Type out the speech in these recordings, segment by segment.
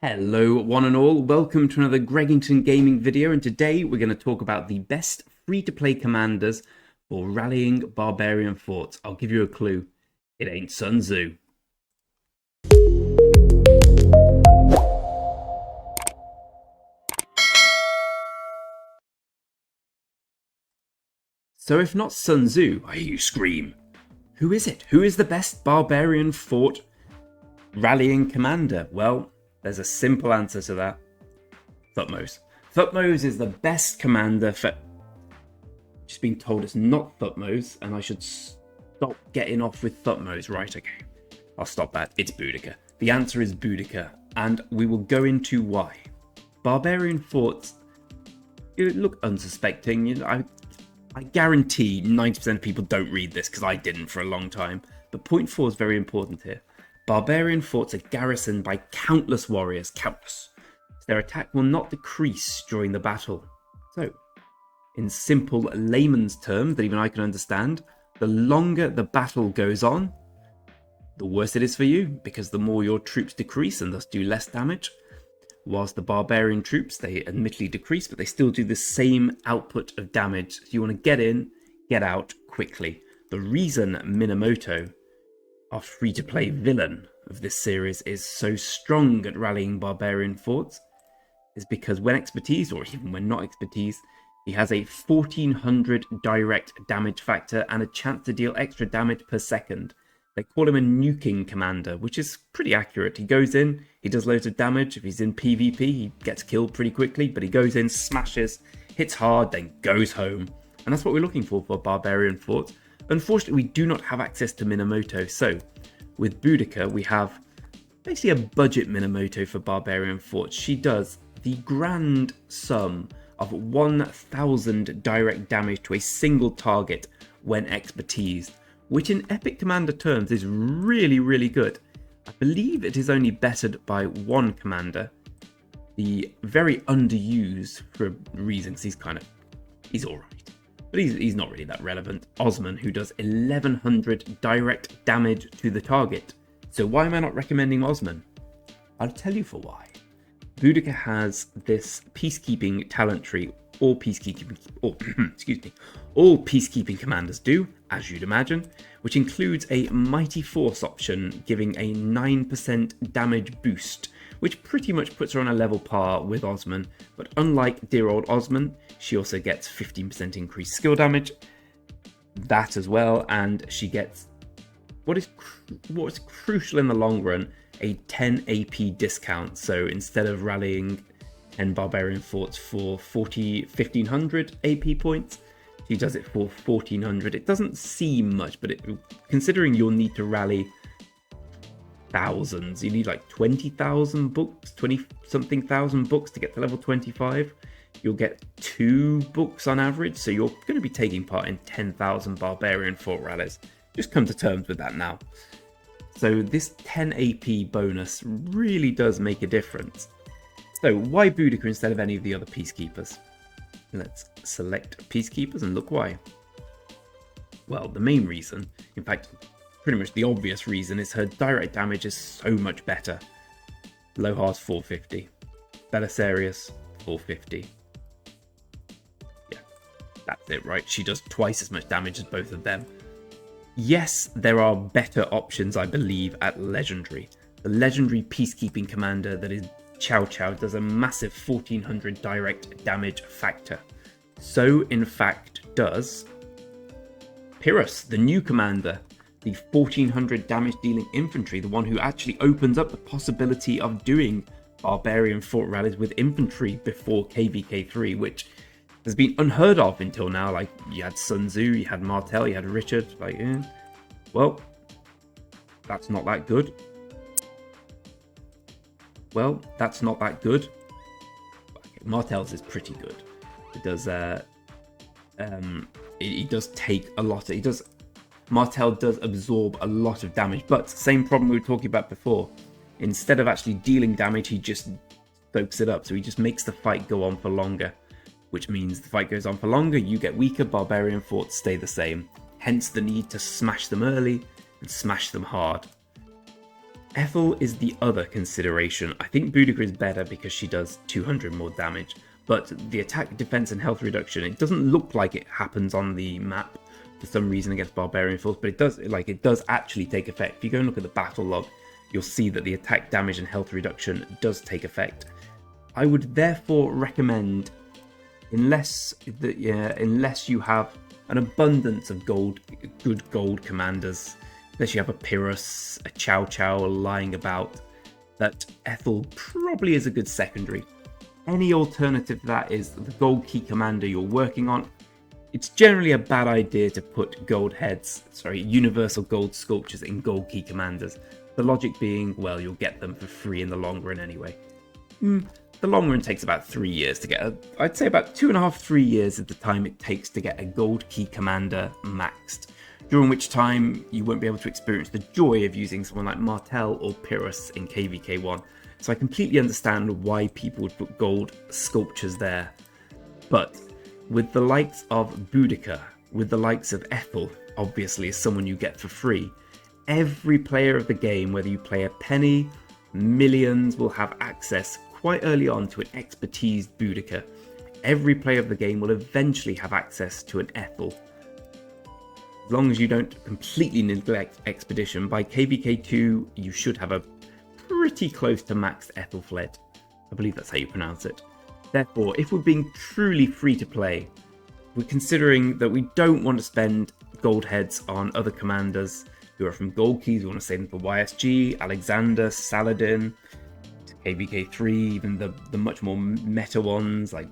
Hello one and all, welcome to another Greggington Gaming video, and today we're going to talk about the best free-to-play commanders for rallying barbarian forts. I'll give you a clue, it ain't Sun Tzu. So if not Sun Tzu, I hear you scream, who is it? Who is the best barbarian fort rallying commander? Well, there's a simple answer to that. Thutmose. Thutmose is the best commander for... Just been told it's not Thutmose, and I should stop getting off with Thutmose. Right, okay. I'll stop that. It's Boudicca. The answer is Boudicca, and we will go into why. Barbarian forts look unsuspecting. You know, I guarantee 90% of people don't read this, because I didn't for a long time. But point 4 is very important here. Barbarian forts are garrisoned by countless warriors, countless. Their attack will not decrease during the battle. So, in simple layman's terms that even I can understand, the longer the battle goes on, the worse it is for you, because the more your troops decrease and thus do less damage. Whilst the barbarian troops, they admittedly decrease, but they still do the same output of damage. So you want to get in, get out quickly. The reason Minamoto, our free-to-play villain of this series, is so strong at rallying barbarian forts is because when expertise, or even when not expertise, he has a 1400 direct damage factor and a chance to deal extra damage per second. They call him a nuking commander, which is pretty accurate. He goes in, he does loads of damage. If he's in PvP, he gets killed pretty quickly, but he goes in, smashes, hits hard, then goes home. And that's what we're looking for barbarian forts. Unfortunately, we do not have access to Minamoto, so with Boudicca, we have basically a budget Minamoto for barbarian forts. She does the grand sum of 1000 direct damage to a single target when expertised, which in epic commander terms is really, really good. I believe it is only bettered by one commander, the very underused for reasons. He's alright. But he's not really that relevant. Osman, who does 1100 direct damage to the target. So why am I not recommending Osman? I'll tell you for why. Boudicca has this peacekeeping talent tree, all peacekeeping commanders do, as you'd imagine, which includes a Mighty Force option, giving a 9% damage boost, which pretty much puts her on a level par with Osman. But unlike dear old Osman, she also gets 15% increased skill damage, that as well, and she gets what's crucial in the long run, a 10 AP discount. So instead of rallying 10 barbarian forts for 1500 AP points, she does it for 1400. It doesn't seem much, but considering you'll need to rally thousands, you need like 20,000 books, 20-something thousand books to get to level 25. You'll get 2 books on average, so you're going to be taking part in 10,000 barbarian fort rallies. Just come to terms with that now. So this 10 AP bonus really does make a difference. So why Boudicca instead of any of the other peacekeepers? Let's select peacekeepers and look why. Well, the main reason, in fact, pretty much the obvious reason, is her direct damage is so much better. Lohar's 450, Belisarius 450. Yeah, that's it, right? She does twice as much damage as both of them. Yes, there are better options, I believe, at Legendary. The Legendary Peacekeeping Commander that is Chow Chow does a massive 1400 direct damage factor. So, in fact, does Pyrrhus, the new commander, the 1400 damage dealing infantry, the one who actually opens up the possibility of doing barbarian fort rallies with infantry before KVK3, which has been unheard of until now. Like, you had Sun Tzu, you had Martel, you had Richard. Like, well, that's not that good. Well, that's not that good. Martel's is pretty good. It does. He does take a lot. Martel does absorb a lot of damage, but same problem we were talking about before. Instead of actually dealing damage, he just soaks it up. So he just makes the fight go on for longer, which means the fight goes on for longer, you get weaker, barbarian forts stay the same. Hence the need to smash them early and smash them hard. Ethel is the other consideration. I think Boudicca is better because she does 200 more damage, but the attack, defense, and health reduction, it doesn't look like it happens on the map for some reason against Barbarian force, but it does actually take effect. If you go and look at the battle log, you'll see that the attack, damage, and health reduction does take effect. I would therefore recommend, unless you have an abundance of good gold commanders, unless you have a Pyrrhus, a Chow Chow lying about, that Ethel probably is a good secondary. Any alternative to that is the gold key commander you're working on. It's generally a bad idea to put universal gold sculptures in gold key commanders. The logic being, well, you'll get them for free in the long run anyway. The long run takes about 3 years to get I'd say about 2.5-3 years is the time it takes to get a gold key commander maxed, during which time you won't be able to experience the joy of using someone like Martel or Pyrrhus in KVK1. So I completely understand why people would put gold sculptures there. But with the likes of Boudicca, with the likes of Ethel, obviously is someone you get for free, every player of the game, whether you play a penny, millions, will have access quite early on to an expertise Boudicca. Every player of the game will eventually have access to an Ethel. As long as you don't completely neglect Expedition, by KVK2 you should have a pretty close to maxed Ethelfled. I believe that's how you pronounce it. Therefore, if we're being truly free to play, we're considering that we don't want to spend gold heads on other commanders who are from gold keys. We want to save them for YSG, Alexander, Saladin, KVK3, even the much more meta ones like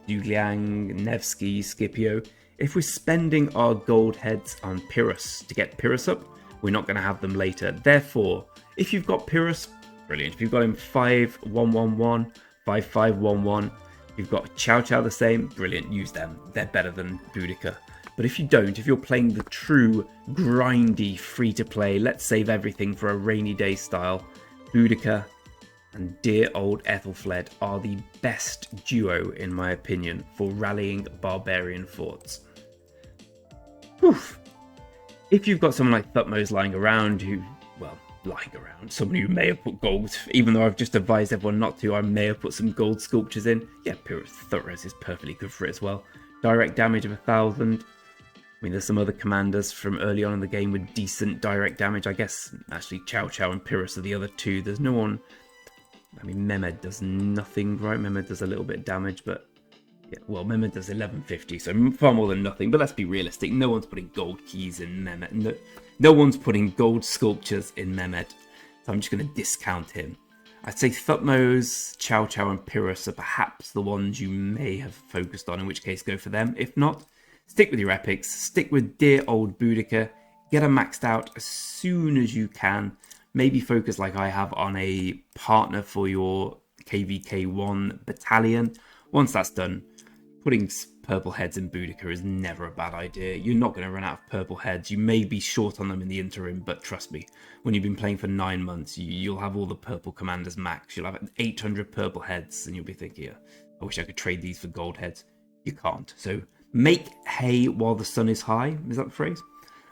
Yuliang, Nevsky, Scipio. If we're spending our gold heads on Pyrrhus to get Pyrrhus up, we're not going to have them later. Therefore, if you've got Pyrrhus, brilliant. If you've got him 5-1-1-1, 5-5-1-1, you've got Chow Chow the same, brilliant, use them. They're better than Boudicca. But if you don't, if you're playing the true grindy free-to-play, let's save everything for a rainy day style, Boudicca and dear old Ethelfled are the best duo, in my opinion, for rallying Barbarian forts. Oof. If you've got someone like Thutmose lying around someone who may have put gold, even though I've just advised everyone not to, I may have put some gold sculptures in. Yeah, Thutmose is perfectly good for it as well. Direct damage of 1,000. I mean, there's some other commanders from early on in the game with decent direct damage. I guess, actually, Chow Chow and Pyrrhus are the other two. There's no one... I mean, Mehmed does nothing, right? Mehmed does a little bit of damage, but... yeah, well, Mehmed does 1150, so far more than nothing. But let's be realistic. No one's putting gold keys in Mehmed. No one's putting gold sculptures in Mehmed. So I'm just going to discount him. I'd say Thutmose, Chow Chow, and Pyrrhus are perhaps the ones you may have focused on, in which case go for them. If not, stick with your epics. Stick with dear old Boudicca. Get them maxed out as soon as you can. Maybe focus, like I have, on a partner for your KVK1 battalion. Once that's done, putting purple heads in Boudicca is never a bad idea. You're not going to run out of purple heads. You may be short on them in the interim, but trust me, when you've been playing for 9 months, you'll have all the purple commanders max. You'll have 800 purple heads, and you'll be thinking, yeah, I wish I could trade these for gold heads. You can't. So make hay while the sun is high. Is that the phrase?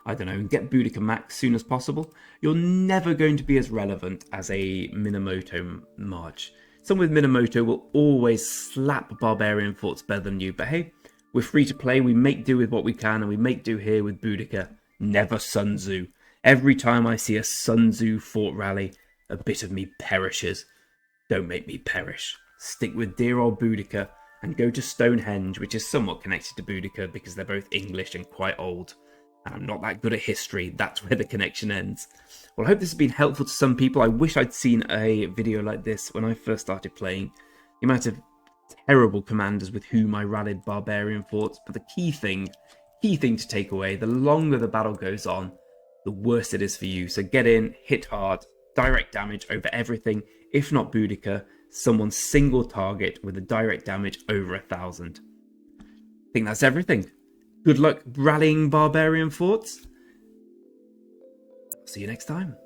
I don't know, and get Boudicca max as soon as possible. You're never going to be as relevant as a Minamoto March. Someone with Minamoto will always slap Barbarian forts better than you, but hey, we're free to play, we make do with what we can, and we make do here with Boudicca. Never Sun Tzu. Every time I see a Sun Tzu fort rally, a bit of me perishes. Don't make me perish. Stick with dear old Boudicca, and go to Stonehenge, which is somewhat connected to Boudicca because they're both English and quite old. And I'm not that good at history, that's where the connection ends. Well, I hope this has been helpful to some people. I wish I'd seen a video like this when I first started playing. The amount of terrible commanders with whom I rallied Barbarian forts, but the key thing to take away, the longer the battle goes on, the worse it is for you. So get in, hit hard, direct damage over everything. If not Boudicca, someone's single target with a direct damage over 1,000. I think that's everything. Good luck rallying Barbarian forts. See you next time.